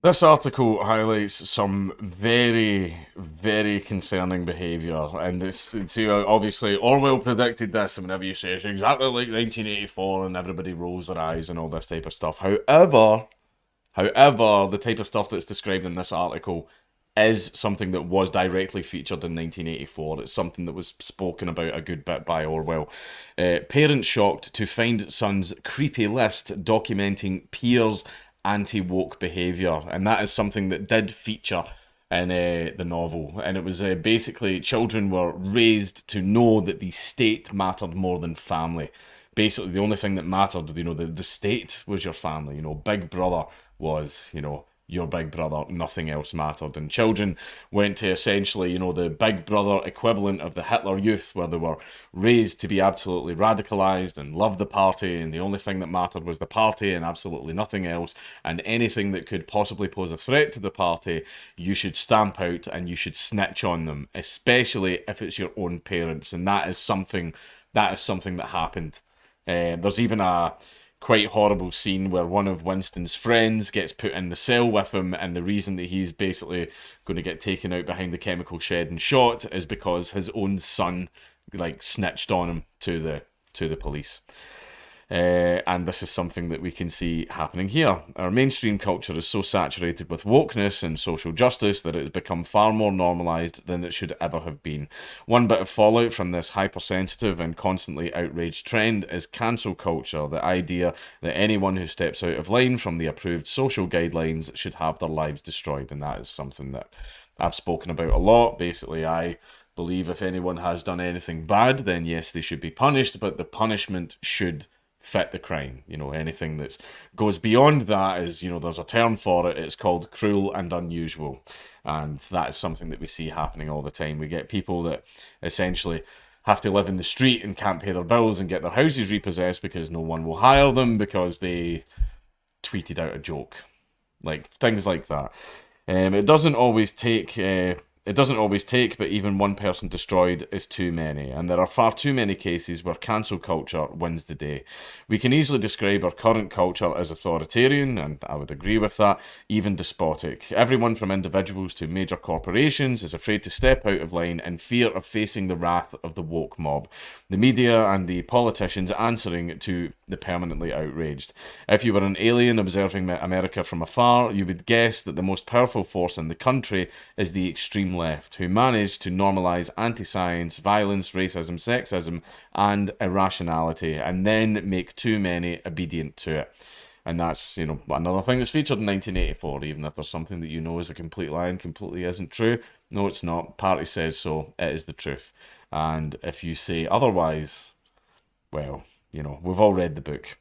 This article highlights some very, very concerning behaviour, and obviously Orwell predicted this. And whenever you say it's exactly like 1984, and everybody rolls their eyes and all this type of stuff. However, the type of stuff that's described in this article is something that was directly featured in 1984. It's something that was spoken about a good bit by Orwell. Parents shocked to find son's creepy list documenting peers' anti-woke behaviour, and that is something that did feature in the novel. And it was basically children were raised to know that the state mattered more than family. Basically, the only thing that mattered, the state was your family. Big Brother was, your big brother, nothing else mattered. And children went to essentially, the big brother equivalent of the Hitler Youth, where they were raised to be absolutely radicalized and love the party, and the only thing that mattered was the party and absolutely nothing else. And anything that could possibly pose a threat to the party, you should stamp out and you should snitch on them, especially if it's your own parents. And that is something that happened. There's even a quite horrible scene where one of Winston's friends gets put in the cell with him, and the reason that he's basically going to get taken out behind the chemical shed and shot is because his own son snitched on him to the police. And this is something that we can see happening here. Our mainstream culture is so saturated with wokeness and social justice that it has become far more normalised than it should ever have been. One bit of fallout from this hypersensitive and constantly outraged trend is cancel culture, the idea that anyone who steps out of line from the approved social guidelines should have their lives destroyed. And that is something that I've spoken about a lot. Basically, I believe if anyone has done anything bad, then yes, they should be punished, but the punishment should fit the crime. Anything that goes beyond that is, there's a term for it. It's called cruel and unusual. And that is something that we see happening all the time. We get people that essentially have to live in the street and can't pay their bills and get their houses repossessed because no one will hire them because they tweeted out a joke. Like things like that. It doesn't always take, but even one person destroyed is too many, and there are far too many cases where cancel culture wins the day. We can easily describe our current culture as authoritarian, and I would agree with that, even despotic. Everyone from individuals to major corporations is afraid to step out of line in fear of facing the wrath of the woke mob, the media and the politicians answering to the permanently outraged. If you were an alien observing America from afar, you would guess that the most powerful force in the country is the extreme left, who managed to normalise anti-science, violence, racism, sexism, and irrationality, and then make too many obedient to it. And that's, another thing that's featured in 1984, even if there's something that is a complete lie and completely isn't true. No, it's not. Party says so. It is the truth. And if you say otherwise, well, we've all read the book.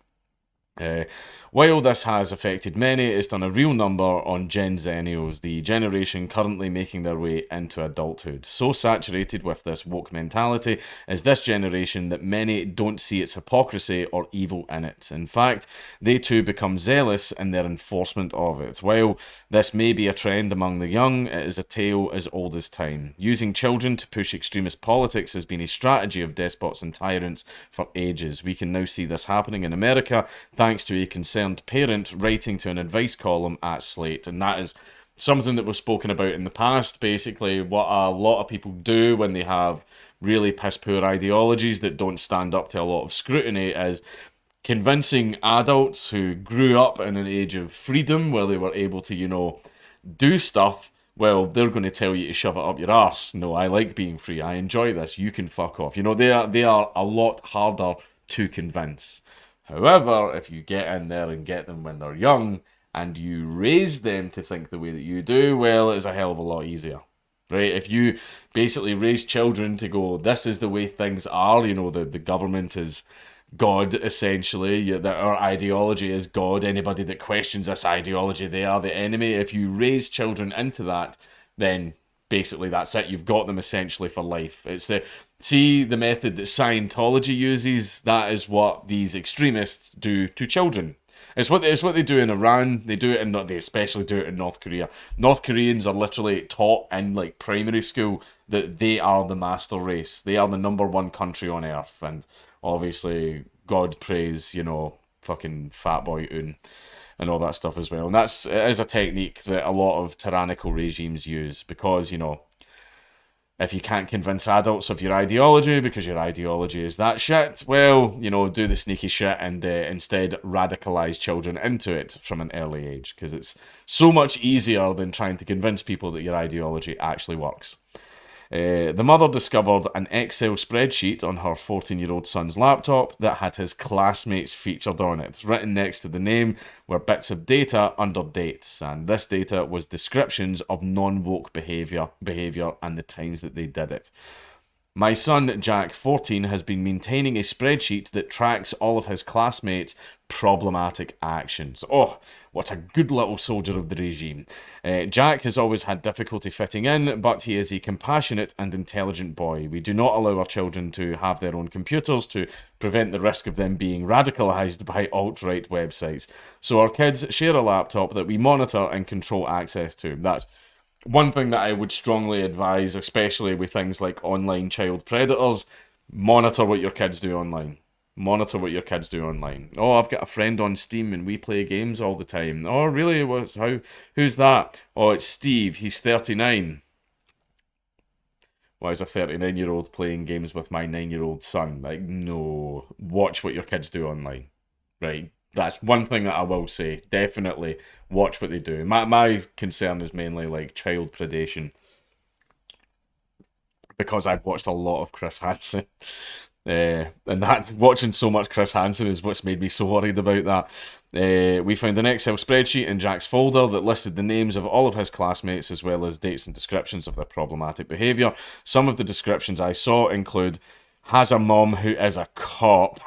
Uh, while this has affected many, it's done a real number on Gen Zennials, the generation currently making their way into adulthood. So saturated with this woke mentality is this generation that many don't see its hypocrisy or evil in it. In fact, they too become zealous in their enforcement of it. While this may be a trend among the young, it is a tale as old as time. Using children to push extremist politics has been a strategy of despots and tyrants for ages. We can now see this happening in America, thanks to a concerned parent writing to an advice column at Slate. And that is something that was spoken about in the past. Basically, what a lot of people do when they have really piss poor ideologies that don't stand up to a lot of scrutiny is convincing adults who grew up in an age of freedom where they were able to, do stuff. Well, they're going to tell you to shove it up your arse. No, I like being free. I enjoy this. You can fuck off. They are a lot harder to convince. However, if you get in there and get them when they're young and you raise them to think the way that you do, well, it's a hell of a lot easier. Right? If you basically raise children to go, this is the way things are, the government is God, essentially, that our ideology is God. Anybody that questions this ideology, they are the enemy. If you raise children into that, then basically that's it. You've got them essentially for life. See the method that Scientology uses. That is what these extremists do to children. It's what they do in Iran. They especially do it in North Korea. North Koreans are literally taught in primary school that they are the master race. They are the number one country on earth, and obviously God praise fucking fat boy Un. and all that stuff as well. And it is a technique that a lot of tyrannical regimes use because, if you can't convince adults of your ideology because your ideology is that shit, well, do the sneaky shit and instead radicalize children into it from an early age because it's so much easier than trying to convince people that your ideology actually works. The mother discovered an Excel spreadsheet on her 14-year-old son's laptop that had his classmates featured on it. Written next to the name were bits of data under dates, and this data was descriptions of non-woke behaviour and the times that they did it. My son, Jack, 14, has been maintaining a spreadsheet that tracks all of his classmates' problematic actions. Oh, what a good little soldier of the regime. Jack has always had difficulty fitting in, but he is a compassionate and intelligent boy. We do not allow our children to have their own computers to prevent the risk of them being radicalised by alt-right websites. So our kids share a laptop that we monitor and control access to. That's one thing that I would strongly advise, especially with things like online child predators. Monitor what your kids do online. Monitor what your kids do online. Oh, I've got a friend on Steam and we play games all the time. Oh, really? Who's that? Oh, it's Steve. He's 39. Why is a 39-year-old playing games with my 9-year-old son? Like, no. Watch what your kids do online. Right? That's one thing that I will say. Definitely watch what they do. My concern is mainly like child predation. Because I've watched a lot of Chris Hansen. And that watching so much Chris Hansen is what's made me so worried about that. We found an Excel spreadsheet in Jack's folder that listed the names of all of his classmates as well as dates and descriptions of their problematic behaviour. Some of the descriptions I saw include has a mom who is a cop.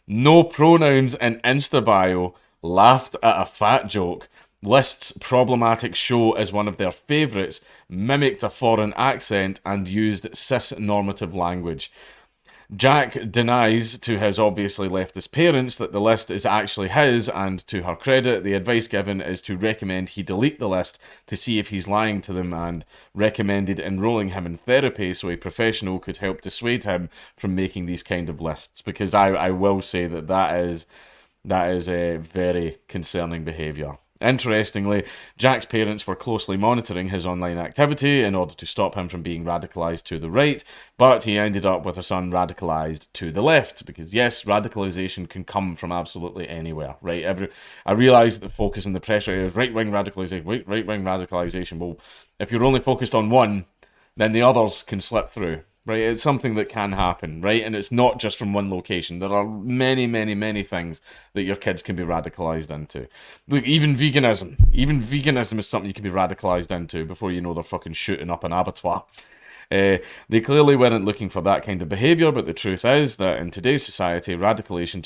No pronouns in Insta bio, laughed at a fat joke, lists problematic show as one of their favourites, mimicked a foreign accent, and used cis-normative language. Jack denies to his obviously leftist parents that the list is actually his, and to her credit, the advice given is to recommend he delete the list to see if he's lying to them, and recommended enrolling him in therapy so a professional could help dissuade him from making these kind of lists, because I will say that is a very concerning behaviour. Interestingly, Jack's parents were closely monitoring his online activity in order to stop him from being radicalised to the right, but he ended up with a son radicalised to the left, because yes, radicalisation can come from absolutely anywhere, right? I realise that the focus and the pressure is right-wing radicalisation. Well, if you're only focused on one, then the others can slip through. Right, it's something that can happen, right? And it's not just from one location. There are many, many, many things that your kids can be radicalised into. Look, even veganism is something you can be radicalised into before you know they're fucking shooting up an abattoir. They clearly weren't looking for that kind of behaviour, but the truth is that in today's society, radicalisation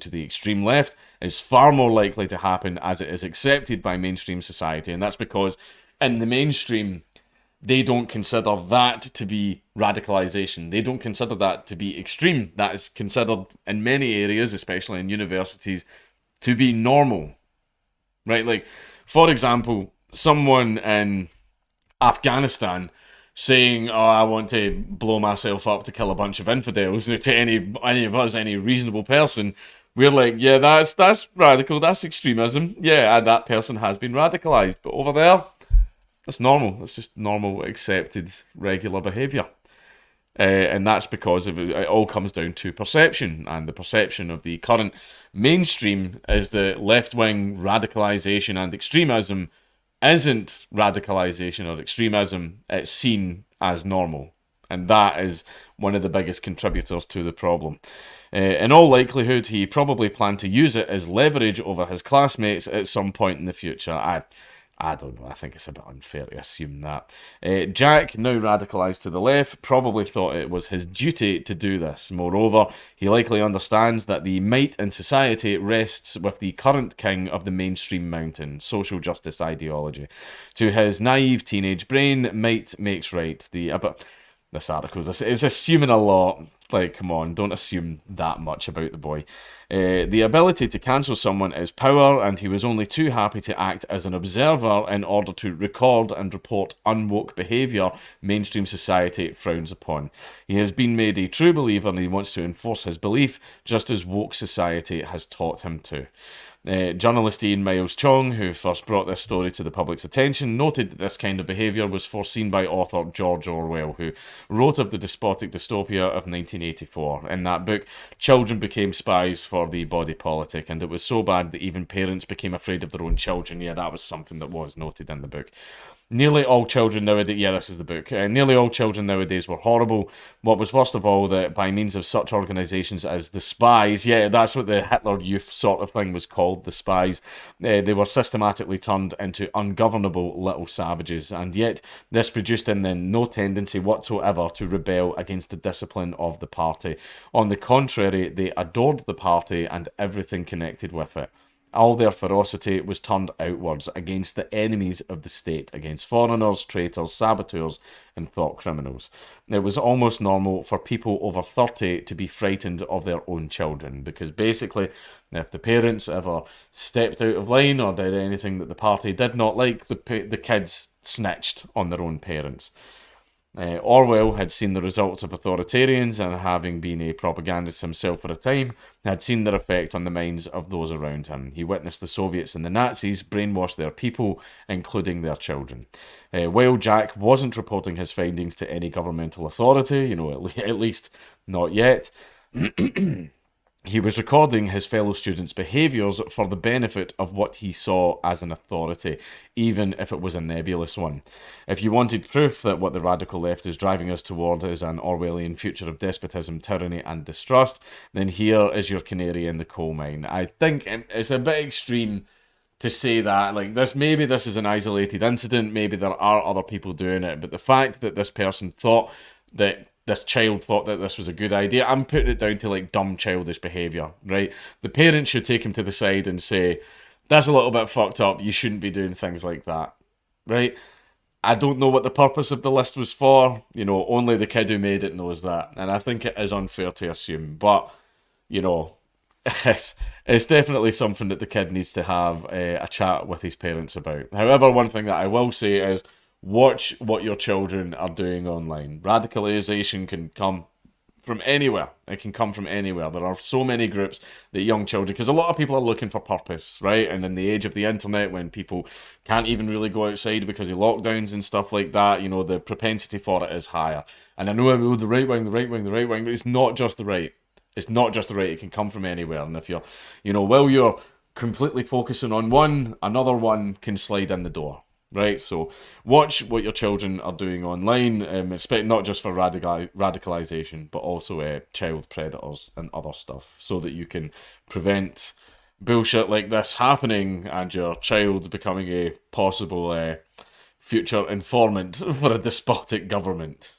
to the extreme left is far more likely to happen as it is accepted by mainstream society, and that's because in the mainstream, they don't consider that to be radicalisation. They don't consider that to be extreme. That is considered in many areas, especially in universities, to be normal. Right? Like, for example, someone in Afghanistan saying, oh, I want to blow myself up to kill a bunch of infidels, to any of us, any reasonable person, we're like, yeah, that's radical, that's extremism. Yeah, and that person has been radicalised. But over there, that's normal. It's just normal, accepted, regular behaviour. And that's because it all comes down to perception. And the perception of the current mainstream is that left-wing radicalisation and extremism isn't radicalisation or extremism. It's seen as normal. And that is one of the biggest contributors to the problem. In all likelihood, he probably planned to use it as leverage over his classmates at some point in the future. I don't know, I think it's a bit unfair to assume that. Jack, now radicalised to the left, probably thought it was his duty to do this. Moreover, he likely understands that the might in society rests with the current king of the mainstream mountain, social justice ideology. To his naive teenage brain, might makes right. This article is assuming a lot. Like, come on, don't assume that much about the boy. The ability to cancel someone is power, and he was only too happy to act as an observer in order to record and report unwoke behaviour mainstream society frowns upon. He has been made a true believer and he wants to enforce his belief, just as woke society has taught him to. Journalist Ian Miles Chong, who first brought this story to the public's attention, noted that this kind of behaviour was foreseen by author George Orwell, who wrote of the despotic dystopia of 1984. In that book, children became spies for the body politic, and it was so bad that even parents became afraid of their own children. Yeah, that was something that was noted in the book. Nearly all children nowadays, yeah, this is the book. Nearly all children nowadays were horrible. What was worst of all, that by means of such organisations as the Spies, yeah, that's what the Hitler Youth sort of thing was called, the Spies, they were systematically turned into ungovernable little savages, and yet this produced in them no tendency whatsoever to rebel against the discipline of the party. On the contrary, they adored the party and everything connected with it. All their ferocity was turned outwards against the enemies of the state, against foreigners, traitors, saboteurs, and thought criminals. It was almost normal for people over 30 to be frightened of their own children, because basically, if the parents ever stepped out of line or did anything that the party did not like, the kids snitched on their own parents. Orwell had seen the results of authoritarians, and having been a propagandist himself for a time, had seen their effect on the minds of those around him. He witnessed the Soviets and the Nazis brainwash their people, including their children. While Jack wasn't reporting his findings to any governmental authority, at least not yet, he was recording his fellow students' behaviours for the benefit of what he saw as an authority, even if it was a nebulous one. If you wanted proof that what the radical left is driving us toward is an Orwellian future of despotism, tyranny and distrust, then here is your canary in the coal mine. I think it's a bit extreme to say that, like, maybe this is an isolated incident, maybe there are other people doing it, but the fact that this person thought that this child thought that this was a good idea, I'm putting it down to, like, dumb childish behaviour, right? The parents should take him to the side and say, that's a little bit fucked up, you shouldn't be doing things like that, right? I don't know what the purpose of the list was for, only the kid who made it knows that, and I think it is unfair to assume, but, it's definitely something that the kid needs to have a chat with his parents about. However, one thing that I will say is, watch what your children are doing online. Radicalization can come from anywhere. It can come from anywhere. There are so many groups that young children, because a lot of people are looking for purpose, right? And in the age of the internet, when people can't even really go outside because of lockdowns and stuff like that, the propensity for it is higher. And I know the right wing, but it's not just the right. It's not just the right. It can come from anywhere. And if you're, while you're completely focusing on one, another one can slide in the door. Right, so watch what your children are doing online, not just for radicalization, but also child predators and other stuff, so that you can prevent bullshit like this happening and your child becoming a possible future informant for a despotic government.